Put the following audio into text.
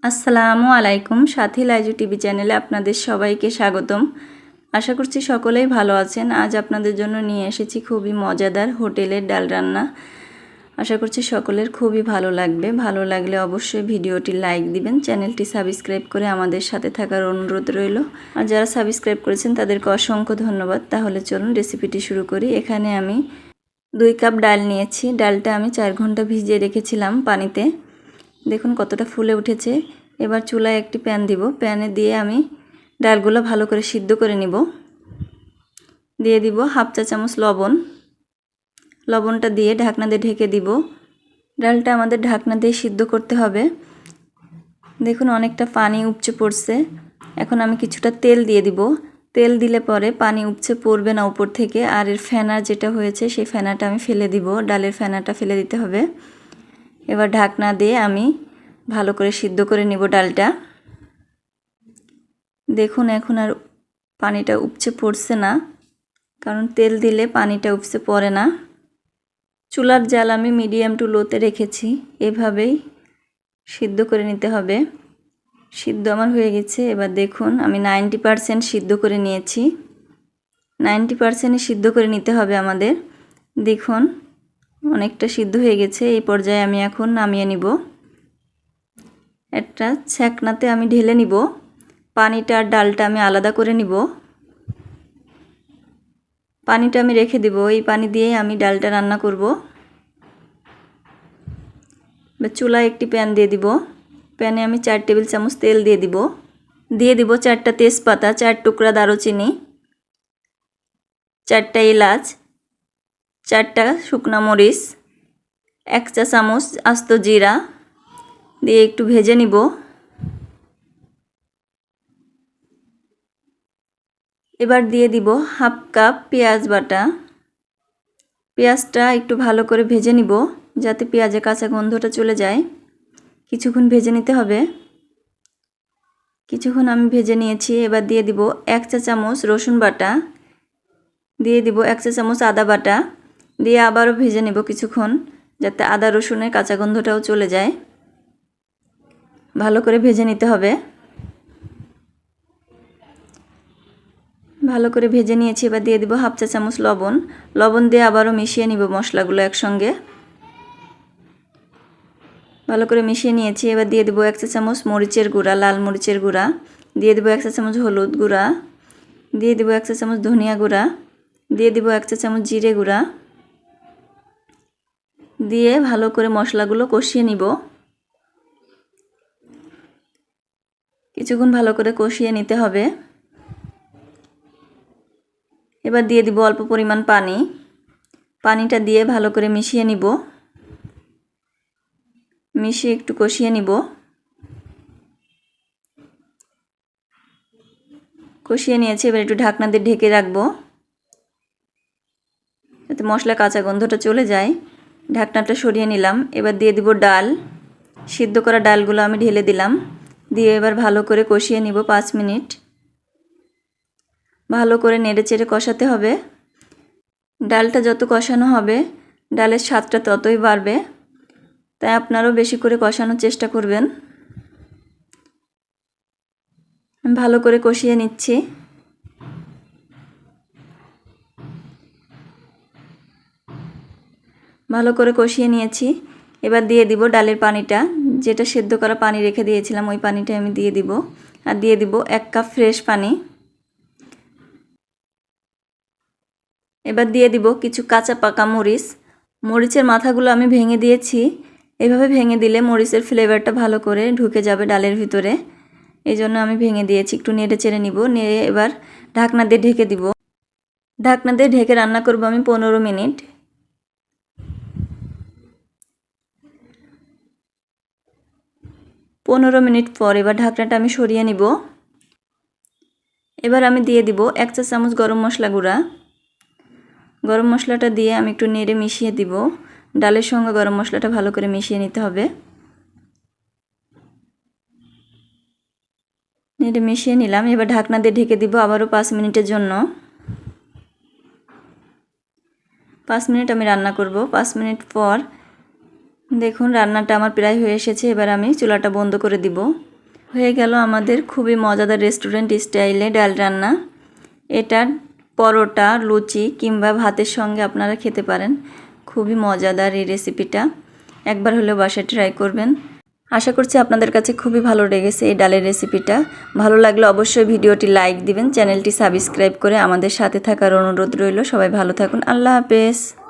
আসসালামু আলাইকুম, সাথী লাইজু টিভি চ্যানেলে আপনাদের সবাইকে স্বাগতম। আশা করছি সকলেই ভালো আছেন। আজ আপনাদের জন্য নিয়ে এসেছি খুবই মজাদার হোটেলের ডাল রান্না। আশা করছি সকলের খুবই ভালো লাগবে। ভালো লাগলে অবশ্যই ভিডিওটি লাইক দিবেন, চ্যানেলটি সাবস্ক্রাইব করে আমাদের সাথে থাকার অনুরোধ রইল। আর যারা সাবস্ক্রাইব করেছেন তাদেরকে অসংখ্য ধন্যবাদ। তাহলে চলুন রেসিপিটি শুরু করি। এখানে আমি 2 কাপ ডাল নিয়েছি। ডালটা আমি 4 ঘন্টা ভিজিয়ে রেখেছিলাম পানিতে। দেখুন কতটা ফুলে উঠেছে। এবার চুলায় একটি প্যান দিব। প্যানে দিয়ে আমি ডালগুলো ভালো করে সিদ্ধ করে নিব। দিয়ে দিব হাফ চা চামচ লবণ। লবণটা দিয়ে ঢাকনা দিয়ে ঢেকে দিব। ডালটা আমাদের ঢাকনা দিয়ে সিদ্ধ করতে হবে। দেখুন অনেকটা পানি উপচে পড়ছে। এখন আমি কিছুটা তেল দিয়ে দিব। তেল দিলে পরে পানি উপচে পড়বে না উপর থেকে। আর এর ফেনা যেটা হয়েছে সেই ফেনাটা আমি ফেলে দিব। ডালের ফেনাটা ফেলে দিতে হবে। এবার ঢাকনা দিয়ে আমি ভালো করে সিদ্ধ করে নিব ডালটা। দেখুন এখন আর পানিটা উপচে পড়ছে না, কারণ তেল দিলে পানিটা উপচে পড়ে না। চুলার জাল আমি মিডিয়াম টু লোতে রেখেছি। এভাবেই সিদ্ধ করে নিতে হবে। সিদ্ধ আমার হয়ে গেছে। এবার দেখুন আমি 90% সিদ্ধ করে নিয়েছি। 90% সিদ্ধ করে নিতে হবে আমাদের। দেখুন অনেকটা সিদ্ধ হয়ে গেছে। এই পর্যায়ে আমি এখন নামিয়ে নিব। একটা ছ্যাঁকনাতে আমি ঢেলে নিব। পানিটা আর ডালটা আমি আলাদা করে নিব। পানিটা আমি রেখে দিব। এই পানি দিয়ে আমি ডালটা রান্না করব। চুলায় একটি প্যান দিয়ে দিব। প্যানে আমি 4 টেবিল চামচ তেল দিয়ে দিব। দিয়ে দিব 4টা তেজপাতা, 4 টুকরা দারুচিনি, 4টা এলাচ, 4টা শুকনা মরিচ, 1 চা চামচ আস্ত জিরা দিয়ে একটু ভেজে নিব। এবার দিয়ে দিব হাফ কাপ পেঁয়াজ বাটা। পেঁয়াজটা একটু ভালো করে ভেজে নিব যাতে পেঁয়াজের কাঁচা গন্ধটা চলে যায়। কিছুক্ষণ ভেজে নিতে হবে। কিছুক্ষণ আমি ভেজে নিয়েছি। এবার দিয়ে দিব 1 চা চামচ রসুন বাটা, দিয়ে দিব 1 চা চামচ আদা বাটা, দিয়ে আবারও ভেজে নিব কিছুক্ষণ যাতে আদা রসুনের কাঁচা গন্ধটাও চলে যায়। ভালো করে ভেজে নিতে হবে। ভালো করে ভেজে নিয়েছি। এবার দিয়ে দিব হাফ চা চামচ লবণ। লবণ দিয়ে আবারও মিশিয়ে নিব মশলাগুলো একসঙ্গে। ভালো করে মিশিয়ে নিয়েছি। এবার দিয়ে দিব 1 চা চামচ মরিচের গুঁড়া, লাল মরিচের গুঁড়া, দিয়ে দিব 1 চা চামচ হলুদ গুঁড়া, দিয়ে দিব 1 চা চামচ ধনিয়া গুঁড়া, দিয়ে দিব 1 চা চামচ জিরে গুঁড়া, দিয়ে ভালো করে মশলাগুলো কষিয়ে নিব। কিছুক্ষণ ভালো করে কষিয়ে নিতে হবে। এবার দিয়ে দিব অল্প পরিমাণ পানি। পানিটা দিয়ে ভালো করে মিশিয়ে নিব। মিশিয়ে একটু কষিয়ে নিব। কষিয়ে নিয়েছি। এবার একটু ঢাকনা দিয়ে ঢেকে রাখবো যাতে মশলা কাঁচা গন্ধটা চলে যায়। ঢাকনাটা সরিয়ে নিলাম। এবার দিয়ে দিব ডাল। সিদ্ধ করা ডালগুলো আমি ঢেলে দিলাম। দিয়ে এবার ভালো করে কষিয়ে নিব 5 মিনিট। ভালো করে নেড়েচেড়ে কষাতে হবে। ডালটা যত কষানো হবে ডালের স্বাদটা ততই বাড়বে, তাই আপনারাও বেশি করে কষানোর চেষ্টা করবেন। ভালো করে কষিয়ে নিচ্ছি। ভালো করে কষিয়ে নিয়েছি। এবার দিয়ে দিব ডালের পানিটা, যেটা সেদ্ধ করা পানি রেখে দিয়েছিলাম ওই পানিটা আমি দিয়ে দিব। আর দিয়ে দিব 1 কাপ ফ্রেশ পানি। এবার দিয়ে দিব কিছু কাঁচা পাকা মরিচ। মরিচের মাথাগুলো আমি ভেঙে দিয়েছি। এভাবে ভেঙে দিলে মরিচের ফ্লেভারটা ভালো করে ঢুকে যাবে ডালের ভিতরে। এই জন্য আমি ভেঙে দিয়েছি। একটু নেড়ে চেড়ে নিব। নেড়ে এবার ঢাকনা দিয়ে ঢেকে দিব। ঢাকনা দিয়ে ঢেকে রান্না করব আমি 15 মিনিট। 15 মিনিট পর এবার ঢাকনাটা আমি সরিয়ে নিব। এবার আমি দিয়ে দিব 1 চা চামচ গরম মশলা গুঁড়া। গরম মশলাটা দিয়ে আমি একটু নেড়ে মিশিয়ে দিব। ডালের সঙ্গে গরম মশলাটা ভালো করে মিশিয়ে নিতে হবে। নেড়ে মিশিয়ে নিলাম। এবার ঢাকনা দিয়ে ঢেকে দিব আবারও 5 মিনিটের জন্য। 5 মিনিট আমি রান্না করব। 5 মিনিট পর দেখুন রান্নাটা আমার প্রায় হয়ে এসেছে, এবার আমি চুলাটা বন্ধ করে দিব। হয়ে গেল আমাদের খুবই মজাদার রেস্টুরেন্ট স্টাইলে ডাল রান্না। এটা পরোটা, লুচি কিংবা ভাতের সঙ্গে আপনারা খেতে পারেন। খুবই মজাদার এই রেসিপিটা, একবার হলেও বাসায় ট্রাই করবেন। আশা করছি আপনাদের কাছে খুবই ভালো লেগেছে এই ডালের রেসিপিটা। ভালো লাগলে অবশ্যই ভিডিওটি লাইক দিবেন, চ্যানেলটি সাবস্ক্রাইব করে আমাদের সাথে থাকার অনুরোধ রইল। সবাই ভালো থাকুন, আল্লাহ হাফেজ।